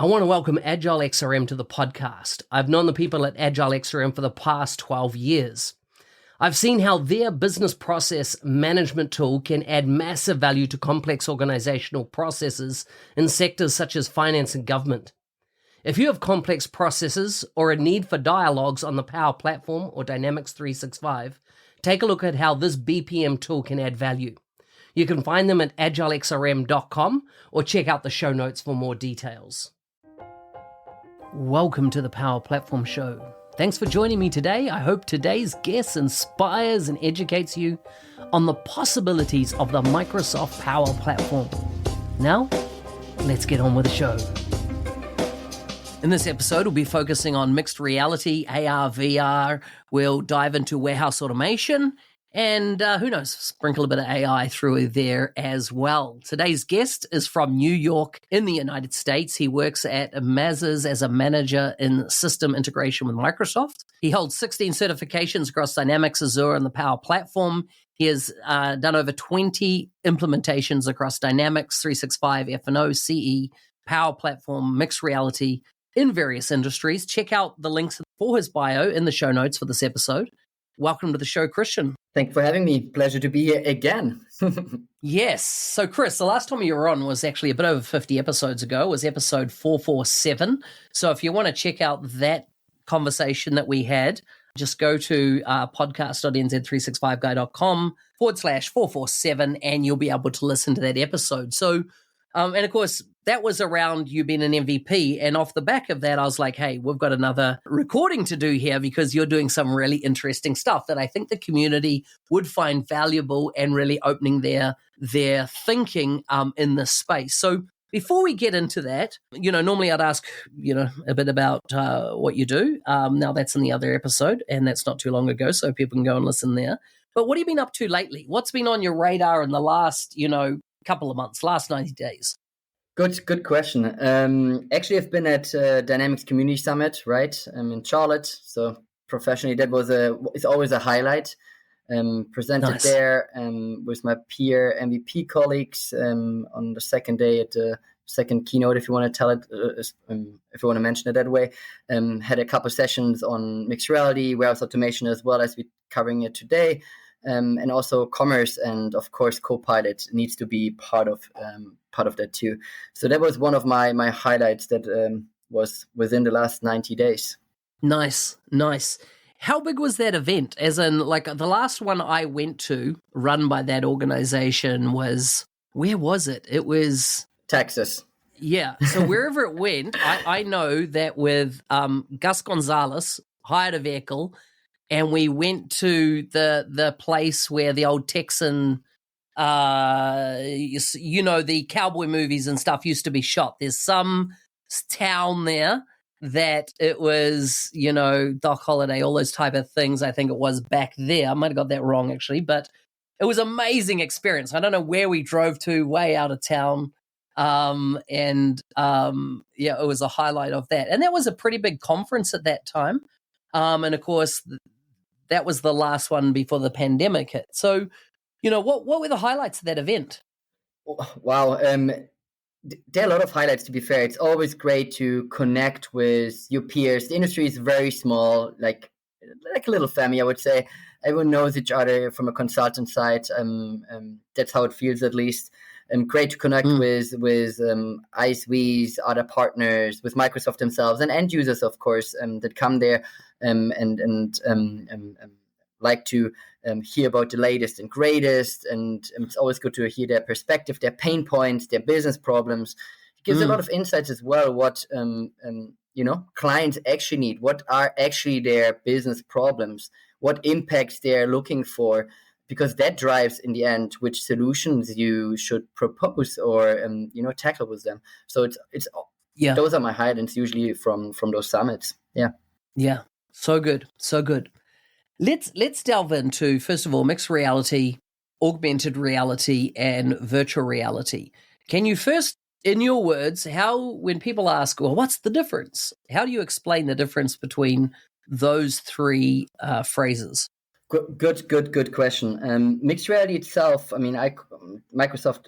I want to welcome Agile XRM to the podcast. I've known the people at Agile XRM for the past 12 years. I've seen how their business process management tool can add massive value to complex organizational processes in sectors such as finance and government. If you have complex processes or a need for dialogues on the Power Platform or Dynamics 365, take a look at how this BPM tool can add value. You can find them at agilexrm.com or check out the show notes for more details. Welcome to the Power Platform Show. Thanks for joining me today. I hope today's guest inspires and educates you on the possibilities of the Microsoft Power Platform. Now, let's get on with the show. In this episode, we'll be focusing on mixed reality, AR, VR. We'll dive into warehouse automation and who knows, sprinkle a bit of AI through there as well. Today's guest is from New York in the United States. He works at Mazars as a manager in system integration with Microsoft. He holds 16 certifications across Dynamics, Azure, and the Power Platform. He has done over 20 implementations across Dynamics, 365, F&O, CE, Power Platform, mixed reality in various industries. Check out the links for his bio in the show notes for this episode. Welcome to the show, Christian. Thanks for having me. Pleasure to be here again. Yes. So, Chris, the last time you were on was actually a bit over 50 episodes ago. It was episode 447. So if you want to check out that conversation that we had, just go to podcast.nz365guy.com/447 and you'll be able to listen to that episode. So, and of course, that was around you being an MVP. And off the back of that, I was like, hey, we've got another recording to do here because you're doing some really interesting stuff that I think the community would find valuable and really opening their thinking in this space. So before we get into that, normally I'd ask, a bit about what you do. Now that's in the other episode and that's not too long ago, so people can go and listen there. But what have you been up to lately? What's been on your radar in the last, couple of months, last 90 days? Good question. Actually, I've been at Dynamics Community Summit, right? I'm in Charlotte. So professionally, it's always a highlight. Presented Nice. there with my peer MVP colleagues on the second day at the second keynote, if you want to tell it, if you want to mention it that way. Had a couple sessions on mixed reality, warehouse automation, as well as we're covering it today. And also commerce, and of course Copilot needs to be part of that too. So that was one of my highlights that was within the last 90 days. Nice. How big was that event? As in, like, the last one I went to, run by that organization, was, where was it? It was Texas. Yeah. So wherever it went, I know that with Gus Gonzalez hired a vehicle. And we went to the place where the old Texan, the cowboy movies and stuff used to be shot. There's some town there that it was, Doc Holliday, all those type of things. I think it was back there. I might have got that wrong, actually. But it was an amazing experience. I don't know where we drove to, way out of town. It was a highlight of that. And that was a pretty big conference at that time. And of course, that was the last one before the pandemic hit. So, what were the highlights of that event? Wow. There are a lot of highlights, to be fair. It's always great to connect with your peers. The industry is very small, like a little family, I would say. Everyone knows each other from a consultant side. That's how it feels, at least. Great to connect with ISVs, other partners, with Microsoft themselves, and end users, of course, that come there and like to hear about the latest and greatest. And it's always good to hear their perspective, their pain points, their business problems. It gives a lot of insights as well. What clients actually need. What are actually their business problems? What impacts they're looking for? Because that drives, in the end, which solutions you should propose or tackle with them. So it's those are my highlights usually from those summits. Yeah, so good. Let's delve into, first of all, mixed reality, augmented reality, and virtual reality. Can you first, in your words, when people ask, well, what's the difference? How do you explain the difference between those three phrases? Good question. Mixed reality itself, I mean, Microsoft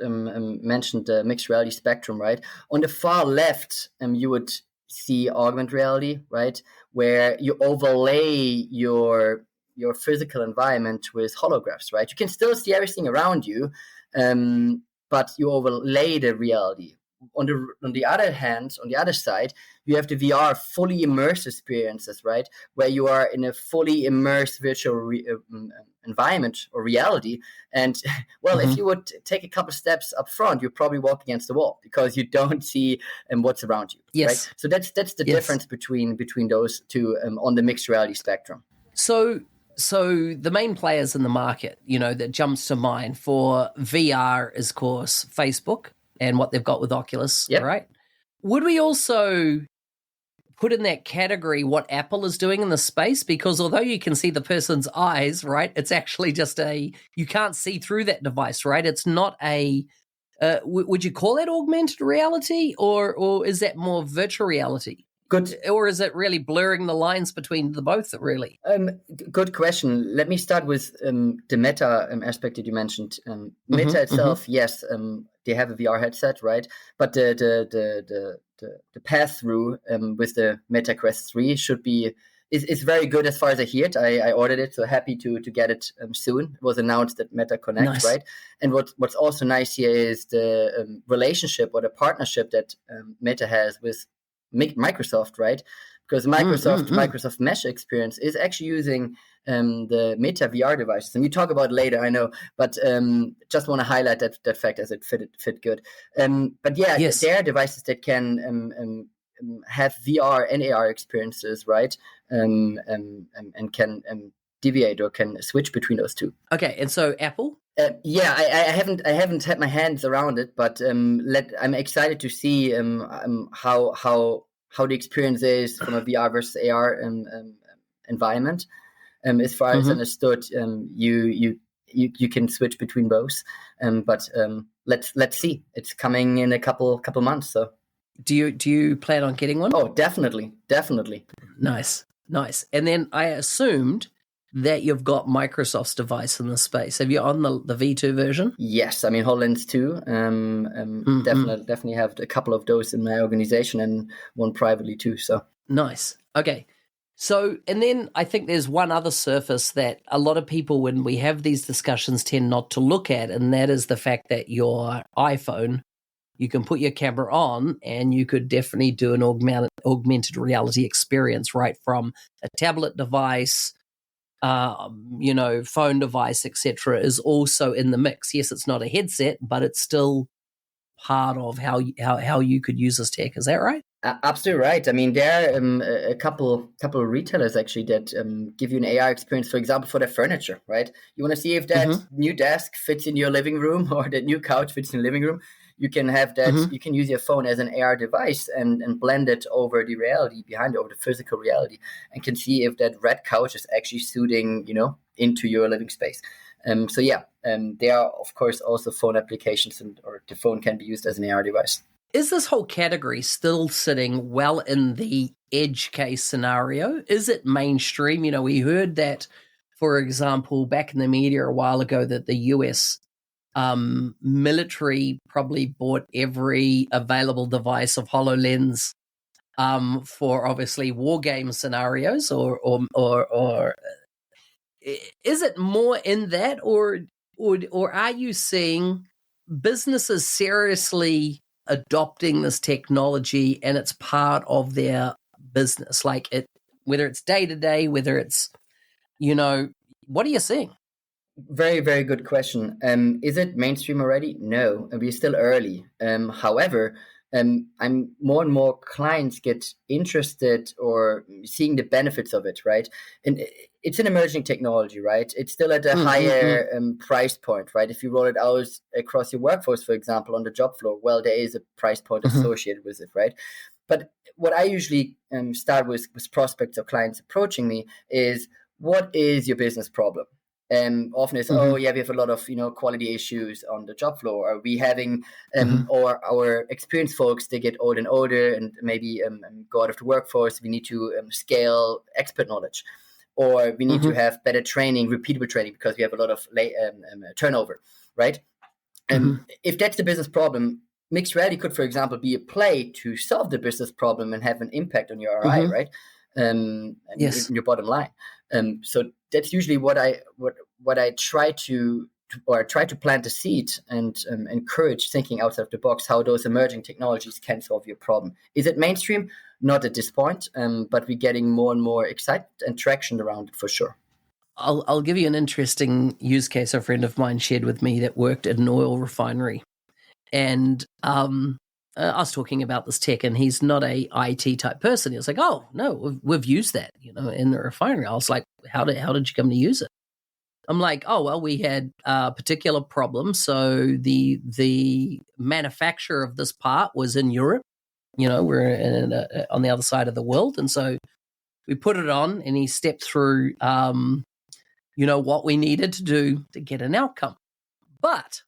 mentioned the mixed reality spectrum, right? On the far left, you would see augmented reality, right? Where you overlay your physical environment with holographs, right? You can still see everything around you, but you overlay the reality. On the other hand, on the other side, you have the VR fully immersive experiences, right, where you are in a fully immersed virtual environment or reality. And well, if you would take a couple steps up front, you probably walk against the wall because you don't see what's around you. Yes. Right. So that's the difference between those two on the mixed reality spectrum. So the main players in the market, that jumps to mind for VR is, of course, Facebook and what they've got with Oculus, right? Would we also put in that category what Apple is doing in the space? Because although you can see the person's eyes, right, it's actually just you can't see through that device, right? It's not would you call that augmented reality or is that more virtual reality? Good. Or is it really blurring the lines between the both, really? Good question. Let me start with the Meta aspect that you mentioned. Meta itself, yes, they have a VR headset, right? But the path through with the Meta Quest 3 is very good as far as I hear it. I ordered it, so happy to get it soon. It was announced at Meta Connect, right? And what's also nice here is the relationship or the partnership that Meta has with Microsoft, right? Because Microsoft Mesh Experience is actually using the Meta VR devices, and we talk about it later, I know, but just want to highlight that fact as it fit good. But yeah, there are devices that can have VR and AR experiences, right? And can deviate or can switch between those two. Okay, and so Apple. I haven't had my hands around it, but I'm excited to see how the experience is from a VR versus AR environment. As far as understood, you can switch between both. But let's see. It's coming in a couple months. So, do you plan on getting one? Oh, definitely. Nice. And then I assumed that you've got Microsoft's device in the space. Have you on the V2 version? Yes, I mean HoloLens 2. Definitely have a couple of those in my organization and one privately too. So nice. Okay. So, and then I think there's one other surface that a lot of people, when we have these discussions, tend not to look at, and that is the fact that your iPhone, you can put your camera on and you could definitely do an augmented reality experience, right, from a tablet device, phone device, etc., is also in the mix. Yes, it's not a headset, but it's still part of how you could use this tech. Is that right? Absolutely right. I mean, there are a couple of retailers actually that give you an AR experience, for example, for their furniture, right? You want to see if that new desk fits in your living room or that new couch fits in your living room. You can have that. You can use your phone as an AR device and blend it over the reality behind it, over the physical reality, and can see if that red couch is actually suiting, into your living space. There are of course also phone applications, or the phone can be used as an AR device. Is this whole category still sitting well in the edge case scenario? Is it mainstream? We heard that, for example, back in the media a while ago, that the US military probably bought every available device of HoloLens for obviously war game scenarios, or is it more in that, or are you seeing businesses seriously adopting this technology and it's part of their business, like it, whether it's day to day, whether it's, what are you seeing? Very, very good question. Is it mainstream already? No, we're still early. However, I'm more and more clients get interested or seeing the benefits of it, right? And it's an emerging technology, right? It's still at a higher price point, right? If you roll it out across your workforce, for example, on the job floor, well, there is a price point associated with it, right? But what I usually start with prospects or clients approaching me is, what is your business problem? Often it's, we have a lot of quality issues on the job floor. Are we having or our experienced folks, they get older and older and maybe go out of the workforce. We need to scale expert knowledge. or we need to have better training, repeatable training, because we have a lot of turnover, right? And if that's the business problem, mixed reality could, for example, be a play to solve the business problem and have an impact on your ROI, right? And Yes. in your bottom line. So that's usually what I try to plant the seed and encourage thinking outside of the box, how those emerging technologies can solve your problem. Is it mainstream? Not at this point, but we're getting more and more excitement and traction around it for sure. I'll give you an interesting use case a friend of mine shared with me that worked at an oil refinery. And I was talking about this tech, and he's not a IT type person. He was like, "Oh no, we've used that, in the refinery." I was like, "How did you come to use it?" I'm like, "Oh well, we had a particular problem. So the manufacturer of this part was in Europe. We're on the other side of the world, and so we put it on, and he stepped through, what we needed to do to get an outcome, but."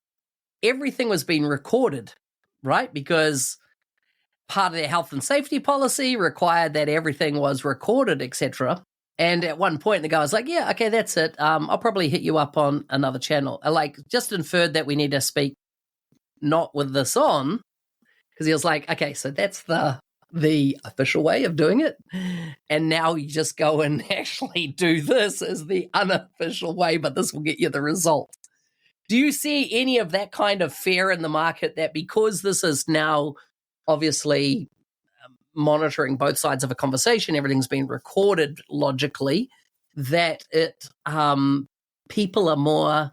Everything was being recorded, right? Because part of their health and safety policy required that everything was recorded, etc. And at one point, the guy was like, "Yeah, okay, that's it. I'll probably hit you up on another channel." I just inferred that we need to speak not with this on, because he was like, "Okay, so that's the official way of doing it, and now you just go and actually do this as the unofficial way, but this will get you the result." Do you see any of that kind of fear in the market, that because this is now obviously monitoring both sides of a conversation, everything's been recorded logically, that people are more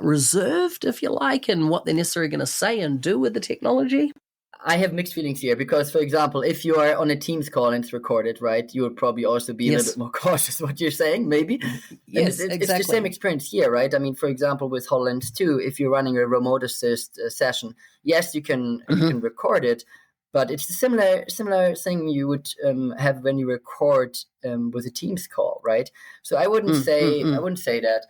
reserved, if you like, in what they're necessarily going to say and do with the technology? I have mixed feelings here because, for example, if you are on a Teams call and it's recorded, right, you would probably also be a little bit more cautious what you're saying, maybe. Yes, it's exactly. the same experience here, right? I mean, for example, with HoloLens 2, if you're running a remote assist session, yes, you can record it, but it's a similar thing you would have when you record with a Teams call, right? So I wouldn't say that.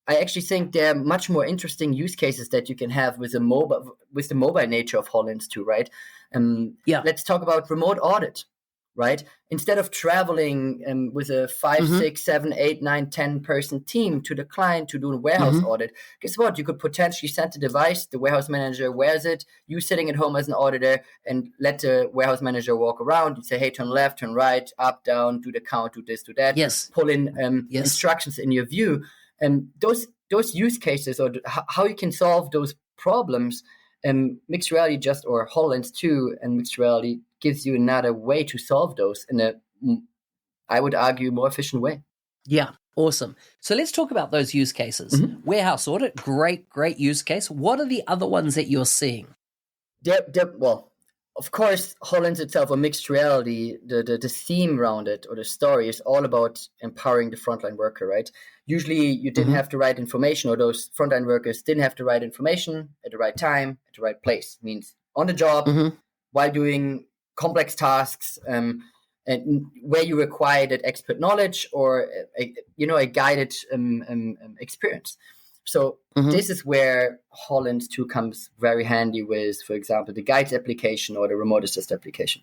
I actually think there are much more interesting use cases that you can have with the mobile nature of HoloLens 2, right? Let's talk about remote audit, right? Instead of traveling with a 5, 6, 7, 8, 9, 10 person team to the client to do a warehouse audit, guess what? You could potentially send the device, the warehouse manager wears it, you sitting at home as an auditor, and let the warehouse manager walk around. You say, "Hey, turn left, turn right, up, down, do the count, do this, do that." Yes. Pull in instructions in your view. And those use cases, or how you can solve those problems, mixed reality or HoloLens 2 and mixed reality gives you another way to solve those in a, I would argue, more efficient way. Yeah, awesome. So let's talk about those use cases. Warehouse audit, great use case. What are the other ones that you're seeing? Well, of course, HoloLens itself, or mixed reality, the theme around it, or the story, is all about empowering the frontline worker, right? Usually you didn't have the right information, or those frontline workers didn't have the right information at the right time, at the right place. It means on the job, while doing complex tasks, and where you require that expert knowledge or a guided experience. So this is where HoloLens 2 comes very handy with, for example, the guides application or the remote assist application,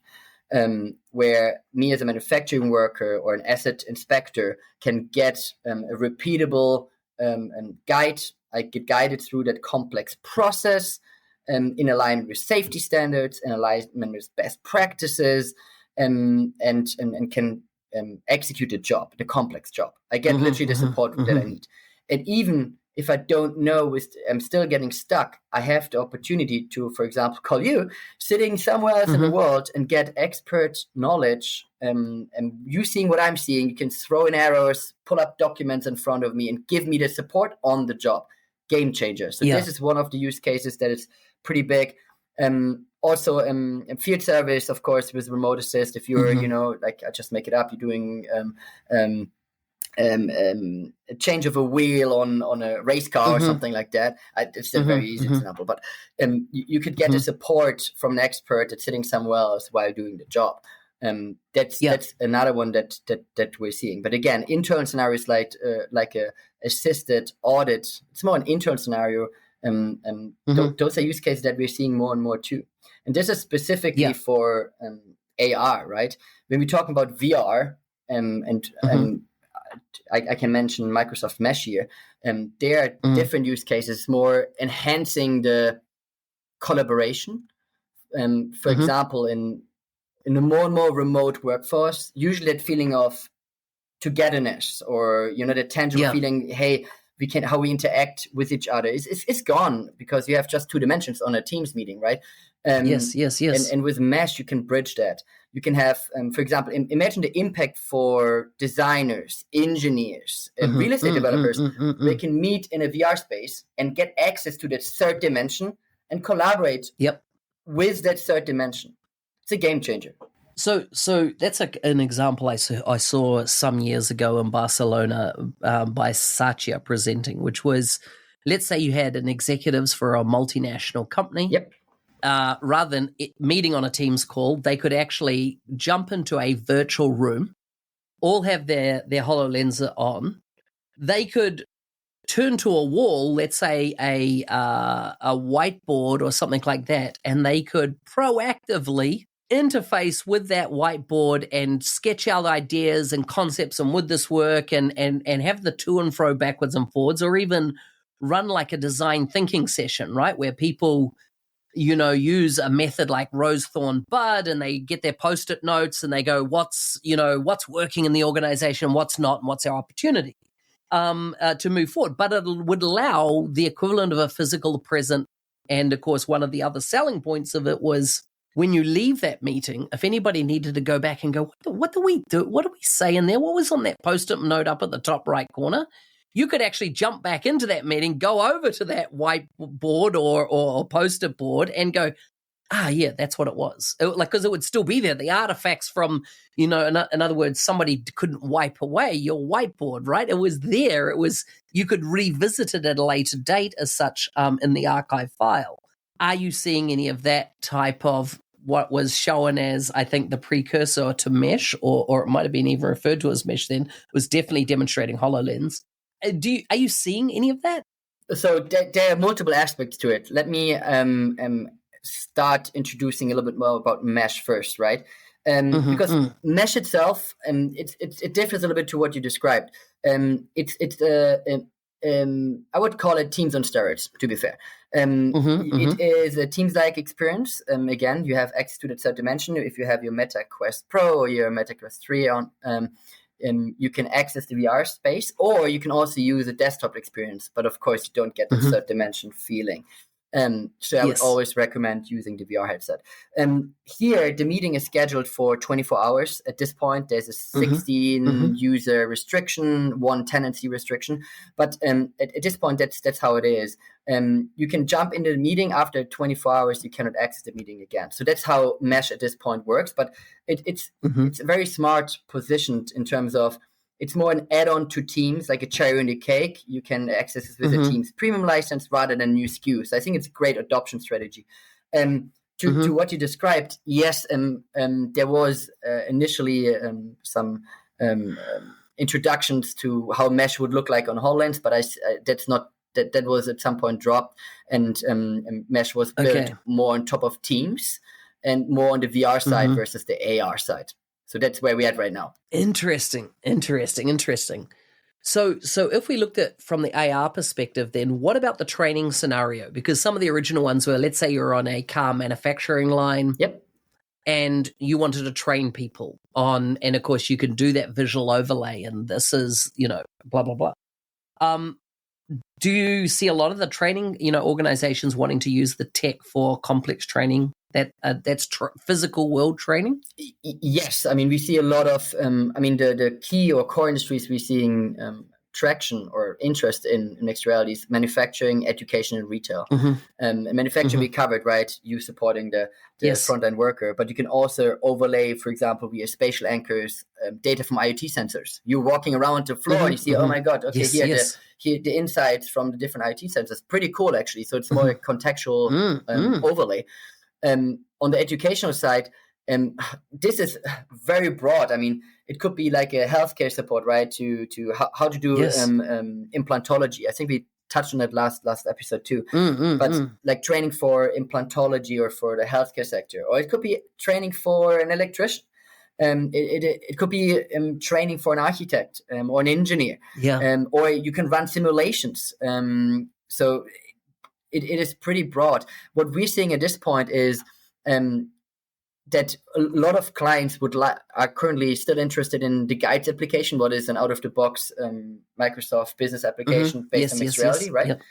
where me as a manufacturing worker or an asset inspector can get a repeatable guide. I get guided through that complex process in alignment with safety standards, in alignment with best practices, and can execute the complex job. I get literally the support that I need. And even if I don't know, I'm still getting stuck, I have the opportunity to, for example, call you, sitting somewhere else in the world, and get expert knowledge. And you seeing what I'm seeing, you can throw in arrows, pull up documents in front of me, and give me the support on the job. Game changer. So this is one of the use cases that is pretty big. Also, field service, of course, with remote assist. If you're, like, I just make it up, you're doing a change of a wheel on a race car or something like that. It's a very easy example, but you could get the support from an expert that's sitting somewhere else while doing the job. That's another one that we're seeing. But again, internal scenarios like a assisted audit, it's more an internal scenario. Those are use cases that we're seeing more and more too. And this is specifically for AR, right? When we talk about VR, I can mention Microsoft Mesh here. There are different use cases, more enhancing the collaboration. For example, in a more and more remote workforce, usually that feeling of togetherness, or the tangible feeling, hey, how we interact with each other is gone, because you have just two dimensions on a Teams meeting, right? Yes. And with Mesh, you can bridge that. You can have, for example, imagine the impact for designers, engineers, real estate developers. They can meet in a VR space and get access to that third dimension and collaborate with that third dimension. It's a game changer. So that's an example I saw some years ago in Barcelona by Satya presenting, which was, let's say you had an executives for a multinational company. Yep. Rather than meeting on a Teams call, they could actually jump into a virtual room, all have their HoloLens on. They could turn to a wall, let's say a whiteboard or something like that, and they could proactively interface with that whiteboard and sketch out ideas and concepts, and would this work, and have the to and fro backwards and forwards, or even run like a design thinking session, right, where people use a method like Rose Thorn Bud, and they get their Post-it notes and they go, what's working in the organization, what's not, and what's our opportunity to move forward. But it would allow the equivalent of a physical present. And of course, one of the other selling points of it was, when you leave that meeting, if anybody needed to go back and go, what do we do? What do we say in there? What was on that Post-it note up at the top right corner? You could actually jump back into that meeting, go over to that whiteboard or Post-it board and go, yeah, that's what it was. Because it would still be there. The artifacts from, in other words, somebody couldn't wipe away your whiteboard, right? It was there. You could revisit it at a later date as such in the archive file. Are you seeing any of that type of what was shown as, I think, the precursor to Mesh, or it might have been even referred to as Mesh then? It was definitely demonstrating HoloLens. Are you seeing any of that? So there are multiple aspects to it. Let me start introducing a little bit more about Mesh first, right? Because Mesh itself, it differs a little bit to what you described. I would call it Teams on steroids, to be fair. It is a Teams-like experience. Again, you have access to the third dimension. If you have your Meta Quest Pro or your Meta Quest 3 on, you can access the VR space, or you can also use a desktop experience. But of course, you don't get the third dimension feeling. So I would always recommend using the VR headset. Here, the meeting is scheduled for 24 hours. At this point, there's a 16 user restriction, 1 tenancy restriction. But at this point, that's how it is. You can jump into the meeting. After 24 hours, you cannot access the meeting again. So that's how Mesh at this point works. But it's very smart positioned in terms of, it's more an add-on to Teams, like a cherry on the cake. You can access this with a Teams premium license rather than new SKUs. So I think it's a great adoption strategy. To what you described, yes, there was initially some introductions to how Mesh would look like on HoloLens, but that was at some point dropped, and Mesh was built more on top of Teams and more on the VR side versus the AR side. So that's where we're at right now. Interesting. So if we looked at from the AR perspective, then what about the training scenario? Because some of the original ones were, let's say you're on a car manufacturing line. Yep. And you wanted to train people on, and of course you can do that visual overlay, and this is, blah, blah, blah. Do you see a lot of the training, organizations wanting to use the tech for complex training? That's physical world training? Yes. I mean, we see a lot of, the key or core industries we're seeing traction or interest in mixed reality is manufacturing, education, and retail. Manufacturing we covered, right? You supporting the front-end worker, but you can also overlay, for example, via spatial anchors, data from IoT sensors. You're walking around the floor and you see, oh my God, okay, here the insights from the different IoT sensors. Pretty cool, actually. So it's more a contextual overlay. On the educational side, this is very broad. I mean, it could be like a healthcare support, right? To how to do implantology. I think we touched on that last episode too. But like training for implantology or for the healthcare sector, or it could be training for an electrician. It could be training for an architect or an engineer, or you can run simulations. So it is pretty broad. What we're seeing at this point is that a lot of clients are currently still interested in the guides application, what is an out-of-the-box Microsoft business application based on mixed reality, right? Yep.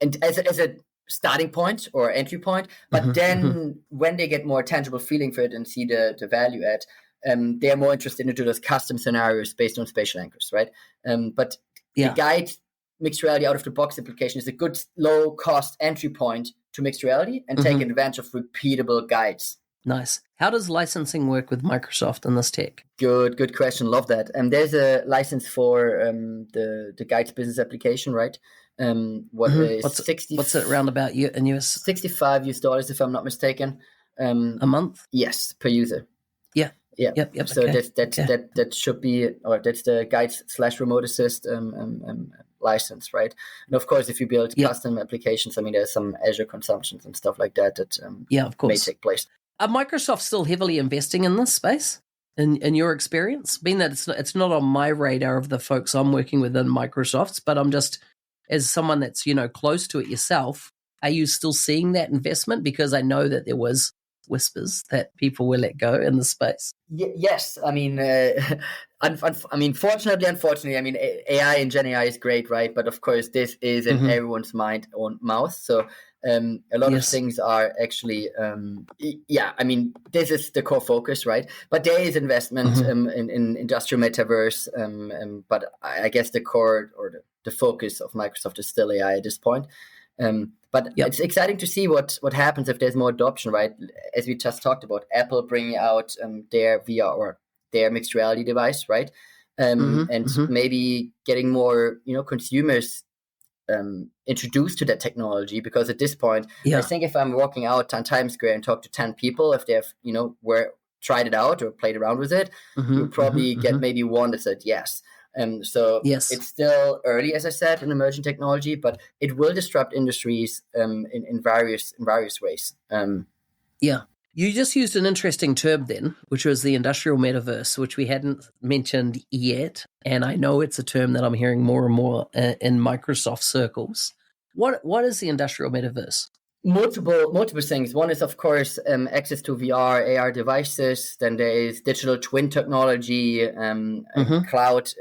And as a starting point or entry point, but then when they get more tangible feeling for it and see the value add, they are more interested into those custom scenarios based on spatial anchors, right? But the guide mixed reality out-of-the-box application is a good low-cost entry point to mixed reality and take advantage of repeatable guides. Nice. How does licensing work with Microsoft and this tech? Good question. Love that. There's a license for the guides business application, right? What's it round about in US? $65 if I'm not mistaken. A month? Yes, per user. Yeah. Yep. So that should be, or that's the guides/remote assist license, right? And of course, if you build custom applications, I mean, there's some Azure consumptions and stuff like that of course, may take place. Are Microsoft still heavily investing in this space? In your experience, being that it's not on my radar of the folks I'm working with in Microsoft's, but I'm just, as someone that's close to it yourself, are you still seeing that investment? Because I know that there was whispers that people will let go in the space. Yes, I mean, fortunately, unfortunately, I mean, AI and Gen AI is great, right? But of course, this is in everyone's mind on mouth. So a lot of things are actually, I mean, this is the core focus, right? But there is investment in industrial metaverse. But I guess the core or the focus of Microsoft is still AI at this point. But it's exciting to see what happens if there's more adoption, right? As we just talked about, Apple bringing out their VR or their mixed reality device, right? And maybe getting more, consumers introduced to that technology, because at this point, I think if I'm walking out on Times Square and talk to 10 people, if they've, tried it out or played around with it, you'll probably get maybe one that said yes. So it's still early, as I said, in emerging technology, but it will disrupt industries in various ways. You just used an interesting term then, which was the industrial metaverse, which we hadn't mentioned yet. And I know it's a term that I'm hearing more and more in Microsoft circles. What is the industrial metaverse? Multiple things. One is, of course, access to VR, AR devices. Then there is digital twin technology, cloud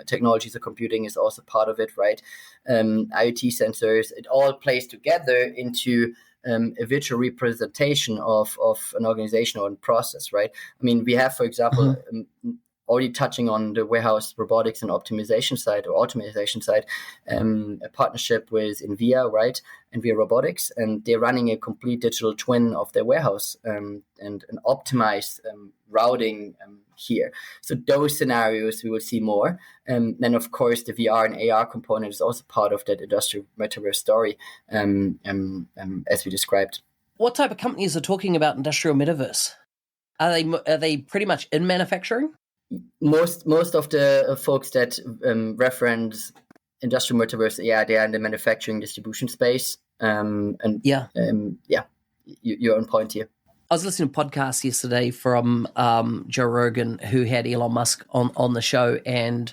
technologies of computing is also part of it, right? IoT sensors. It all plays together into a virtual representation of an organization or a process, right? I mean, we have, for example, already touching on the warehouse robotics and automation side, a partnership with NVIDIA, right? NVIDIA Robotics, and they're running a complete digital twin of their warehouse and an optimized routing here. So those scenarios we will see more. Then, of course, the VR and AR component is also part of that industrial metaverse story, as we described. What type of companies are talking about industrial metaverse? Are they pretty much in manufacturing? Most of the folks that reference industrial metaverse, they are in the manufacturing distribution space. You're on point here. I was listening to a podcast yesterday from Joe Rogan, who had Elon Musk on the show, and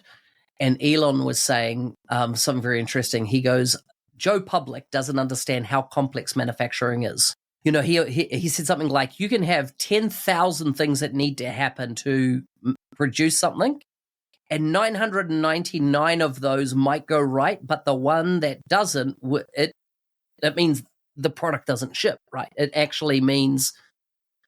Elon was saying something very interesting. He goes, Joe Public doesn't understand how complex manufacturing is. He said something like, you can have 10,000 things that need to happen to produce something, and 999 of those might go right, but the one that doesn't, that means the product doesn't ship, right? It actually means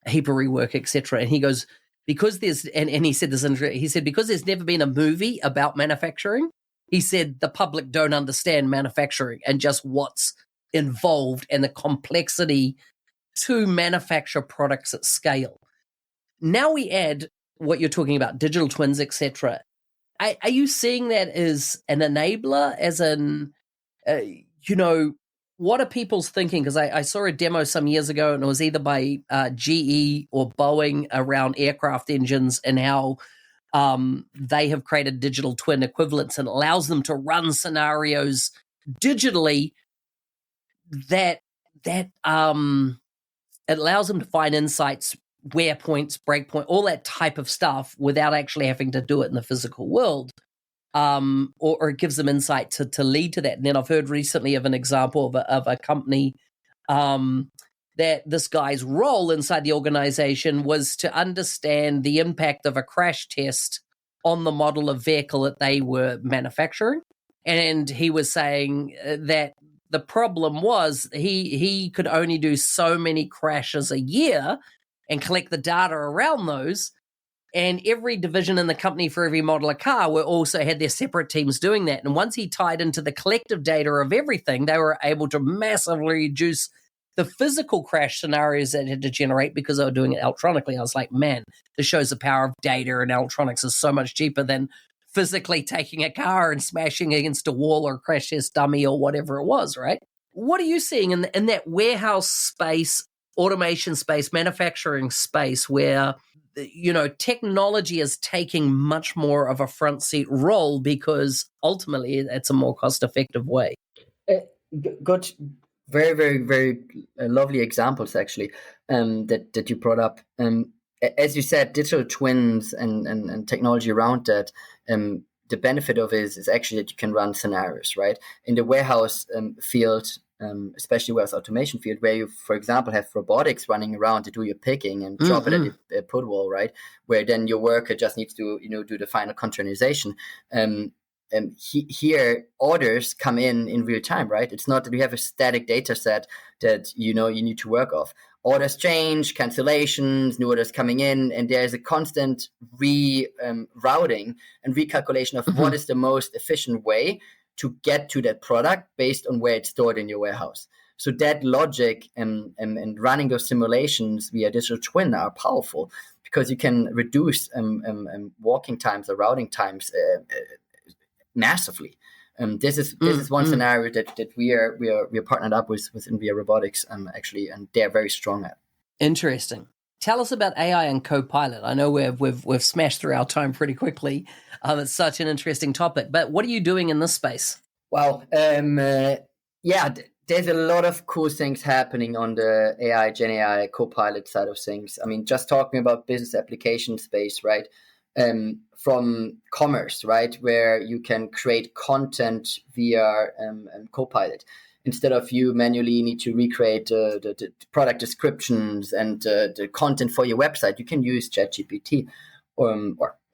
a heap of rework, etc. And he goes, because there's, and he said this, he said, because there's never been a movie about manufacturing, he said the public don't understand manufacturing and just what's involved and the complexity to manufacture products at scale. Now we add what you're talking about, digital twins, etc. Are you seeing that as an enabler, as an, what are people's thinking? Because I saw a demo some years ago, and it was either by GE or Boeing around aircraft engines and how they have created digital twin equivalents and allows them to run scenarios digitally that it allows them to find insights, wear points, break point, all that type of stuff without actually having to do it in the physical world. Or it gives them insight to lead to that. And then I've heard recently of an example of a company that this guy's role inside the organization was to understand the impact of a crash test on the model of vehicle that they were manufacturing. And he was saying that the problem was he could only do so many crashes a year and collect the data around those. And every division in the company for every model of car also had their separate teams doing that. And once he tied into the collective data of everything, they were able to massively reduce the physical crash scenarios that had to generate because they were doing it electronically. I was like, man, this shows the power of data, and electronics is so much cheaper than physically taking a car and smashing against a wall or a crash test dummy or whatever it was, right? What are you seeing in that warehouse space, automation space, manufacturing space where technology is taking much more of a front seat role because ultimately it's a more cost-effective way? Good, very, very, very lovely examples actually that you brought up. As you said, digital twins and technology around that. The benefit of it is actually that you can run scenarios, right? In the warehouse field, especially warehouse automation field, where you, for example, have robotics running around to do your picking and drop it at the put wall, right? Where then your worker just needs to, do the final containerization. Here, orders come in real time, right? It's not that we have a static data set that, you need to work off. Orders change, cancellations, new orders coming in, and there's a constant routing and recalculation of what is the most efficient way to get to that product based on where it's stored in your warehouse. So that logic and running those simulations via digital twin are powerful because you can reduce walking times or routing times massively. This is one scenario that we are partnered up with NVIDIA Robotics actually, and they're very strong at. Interesting. Tell us about AI and Copilot. I know we've smashed through our time pretty quickly. It's such an interesting topic. But what are you doing in this space? Well, there's a lot of cool things happening on the AI, Gen AI, Copilot side of things. I mean, just talking about business application space, right? From commerce, right, where you can create content via Copilot. Instead of you manually need to recreate the product descriptions and the content for your website, you can use ChatGPT or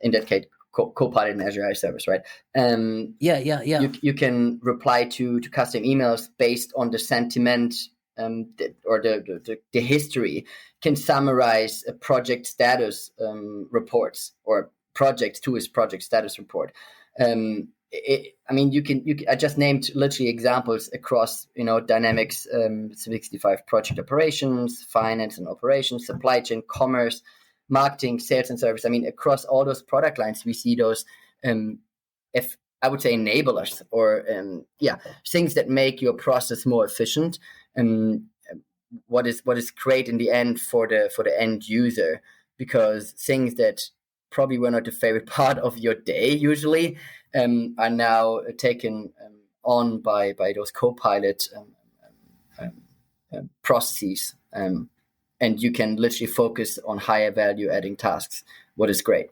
in that case, Copilot in Azure AI Service, right? You can reply to custom emails based on the sentiment or the history. Can summarize a project status reports or project to his project status report. I just named literally examples across, Dynamics 365 project operations, finance and operations, supply chain, commerce, marketing, sales and service. I mean, across all those product lines, we see those, if I would say enablers or things that make your process more efficient. What is great in the end for the end user, because things that probably were not the favorite part of your day usually are now taken on by those Copilot processes, and you can literally focus on higher value adding tasks, what is great.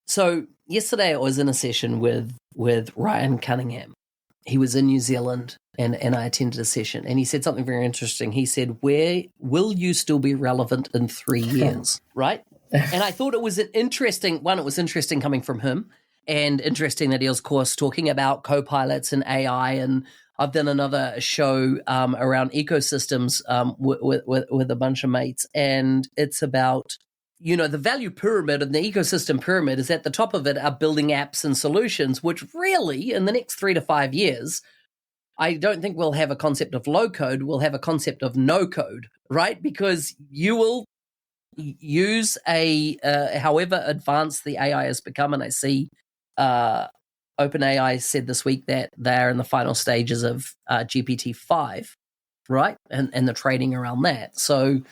So yesterday I was in a session with Ryan Cunningham. He was in New Zealand and I attended a session, and he said something very interesting. He said, where will you still be relevant in 3 years, right? And I thought it was it was interesting coming from him, and interesting that he was, of course, talking about co-pilots and AI. And I've done another show around ecosystems with a bunch of mates, and it's about, the value pyramid and the ecosystem pyramid is at the top of it are building apps and solutions, which really in the next 3 to 5 years, I don't think we'll have a concept of low code. We'll have a concept of no code, right? Because you will use however advanced the AI has become, and I see OpenAI said this week that they're in the final stages of GPT-5, right? And the trading around that. So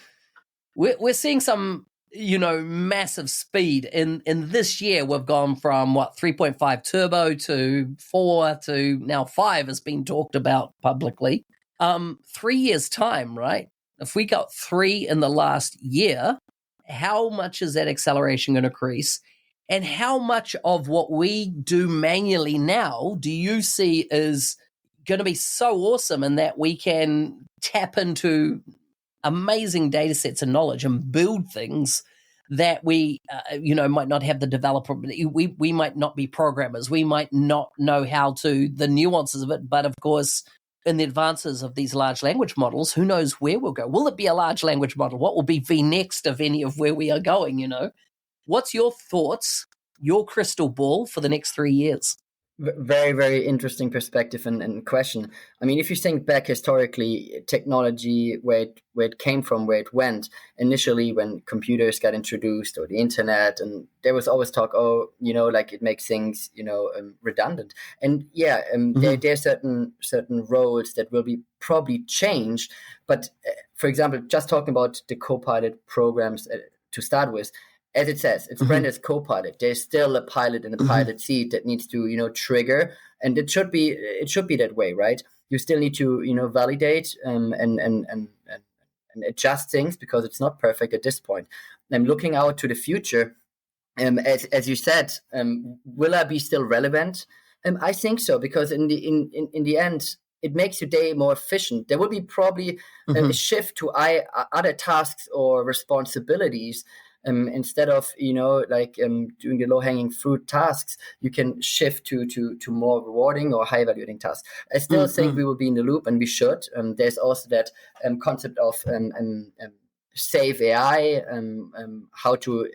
we're seeing some massive speed. In this year, we've gone from 3.5 turbo to 4 to now 5 has been talked about publicly. 3 years time, right? If we got 3 in the last year, how much is that acceleration going to increase? And how much of what we do manually now do you see is going to be so awesome in that we can tap into amazing data sets and knowledge and build things that we, might not have the developer. We might not be programmers. We might not know the nuances of it. But of course, in the advances of these large language models, who knows where we'll go? Will it be a large language model? What will be the next of any of where we are going, What's your thoughts, your crystal ball for the next 3 years? Very, very interesting perspective and question. I mean, if you think back historically, technology, where it came from, where it went, initially when computers got introduced or the internet, and there was always talk, it makes things, redundant. And there are certain roles that will be probably changed. But for example, just talking about the Copilot programs to start with, as it says, it's branded as Copilot. There's still a pilot in the pilot seat that needs to, trigger, and it should be that way, right? You still need to, validate and adjust things because it's not perfect at this point. And looking out to the future, as you said, will I be still relevant? I think so, because in the end, it makes your day more efficient. There will be probably a shift to other tasks or responsibilities. Instead of doing the low-hanging fruit tasks, you can shift to more rewarding or high-valuing tasks. I still think we will be in the loop, and we should. There's also that concept of save AI, how to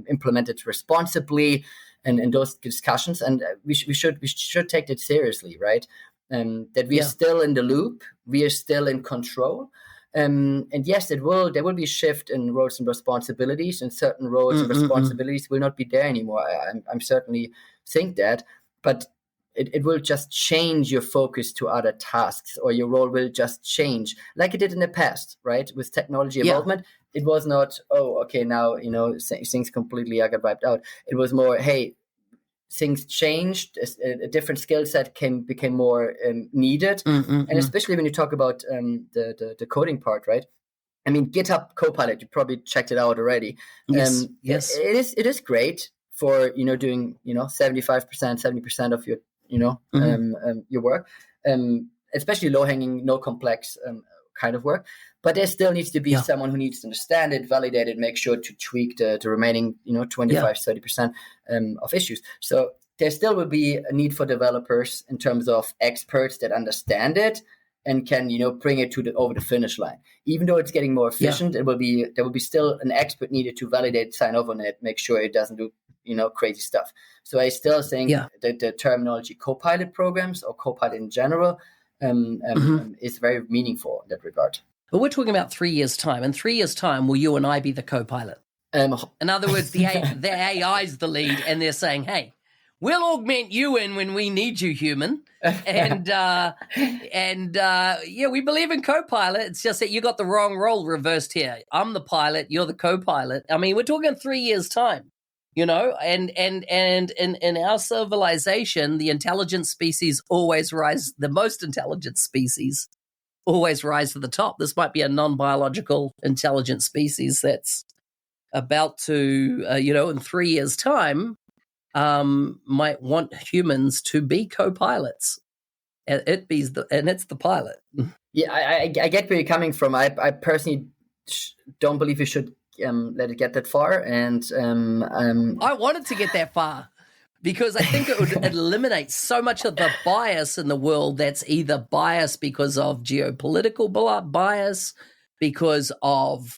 implement it responsibly, and those discussions. And we should take that seriously, right? That we are still in the loop, we are still in control. And yes, there will be a shift in roles and responsibilities, and certain roles and responsibilities will not be there anymore. I'm certainly think that, but it will just change your focus to other tasks, or your role will just change, like it did in the past, right? With technology involvement, it was not, now things completely got wiped out. It was more, hey, things changed, a different skill set became more needed. And especially when you talk about the coding part, right? I mean, GitHub Copilot, you probably checked it out already. Yes. It is great for doing 75%, 70% of your your work, especially low hanging, no complex kind of work. But there still needs to be someone who needs to understand it, validate it, make sure to tweak the remaining 25, 30% of issues. So there still will be a need for developers in terms of experts that understand it and can bring it over the finish line. Even though it's getting more efficient, there will be still an expert needed to validate, sign off on it, make sure it doesn't do crazy stuff. So I still think that the terminology Copilot programs, or Copilot in general, is very meaningful in that regard. But we're talking about 3 years' time. In 3 years' time, will you and I be the co-pilot? In other words, the AI's the lead, and they're saying, hey, we'll augment you in when we need you, human. And we believe in co-pilot. It's just that you got the wrong role reversed here. I'm the pilot, you're the co-pilot. I mean, we're talking 3 years' time, and in our civilization, the intelligent species always rise, the most intelligent species always rise to the top. This might be a non-biological intelligent species that's about to, in 3 years' time, might want humans to be co-pilots. And it's the pilot. Yeah, I get where you're coming from. I personally don't believe we should let it get that far. And I wanted to get that far, because I think it would eliminate so much of the bias in the world that's either bias because of geopolitical bias, because of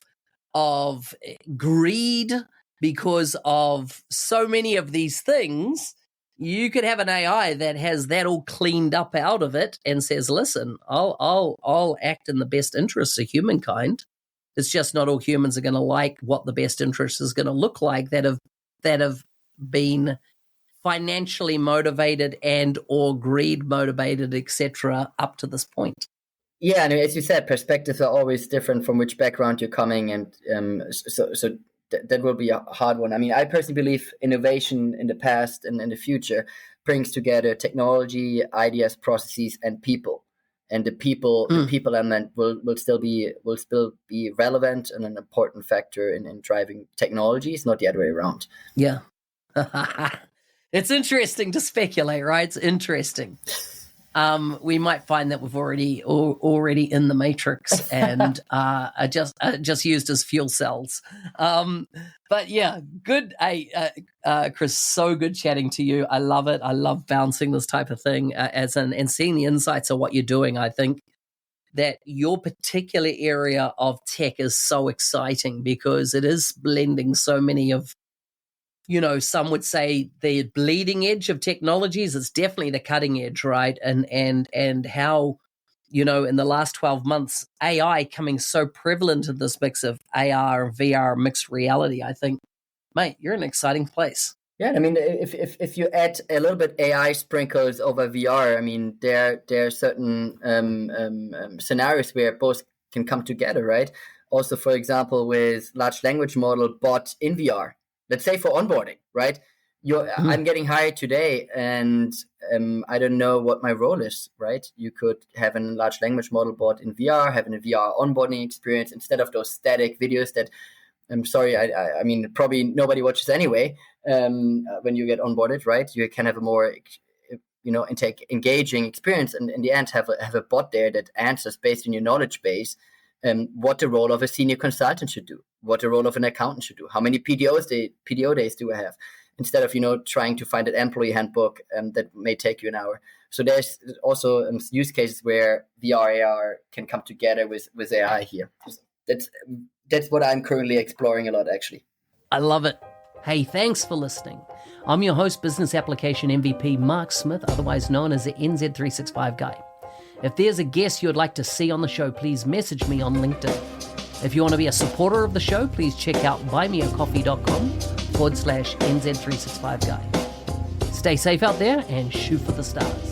greed, because of so many of these things. You could have an AI that has that all cleaned up out of it and says, listen, I'll act in the best interests of humankind. It's just not all humans are going to like what the best interest is going to look like that have been financially motivated and or greed motivated, etc., up to this point. Yeah, and as you said, perspectives are always different from which background you're coming, and so that will be a hard one. I mean, I personally believe innovation in the past and in the future brings together technology, ideas, processes, and people. And the people element will still be relevant and an important factor in driving technology. It's not the other way around. Yeah. It's interesting to speculate, right? It's interesting. We might find that we've already in the matrix and are just used as fuel cells. But yeah, good. Chris, so good chatting to you. I love it. I love bouncing this type of thing and seeing the insights of what you're doing. I think that your particular area of tech is so exciting because it is blending so many of, some would say the bleeding edge of technologies. It's definitely the cutting edge, right? And how, in the last 12 months, AI coming so prevalent in this mix of AR and VR mixed reality. I think, mate, you're in an exciting place. Yeah, I mean, if you add a little bit AI sprinkles over VR, I mean, there are certain scenarios where both can come together, right? Also, for example, with large language model bot in VR. Let's say for onboarding, right? I'm getting hired today and I don't know what my role is, right? You could have a large language model bot in VR, having a VR onboarding experience instead of those static videos that, I'm sorry, I mean, probably nobody watches anyway when you get onboarded, right? You can have a more, engaging experience and in the end have a bot there that answers based on your knowledge base what the role of a senior consultant should do, what the role of an accountant should do, how many PDO days do I have, instead of trying to find an employee handbook that may take you an hour. So there's also use cases where VR AR can come together with AI here. That's what I'm currently exploring a lot, actually. I love it. Hey, thanks for listening. I'm your host, Business Application MVP Mark Smith, otherwise known as the NZ365 Guy. If there's a guest you'd like to see on the show, please message me on LinkedIn. If you want to be a supporter of the show, please check out buymeacoffee.com/NZ365 Guy. Stay safe out there and shoot for the stars.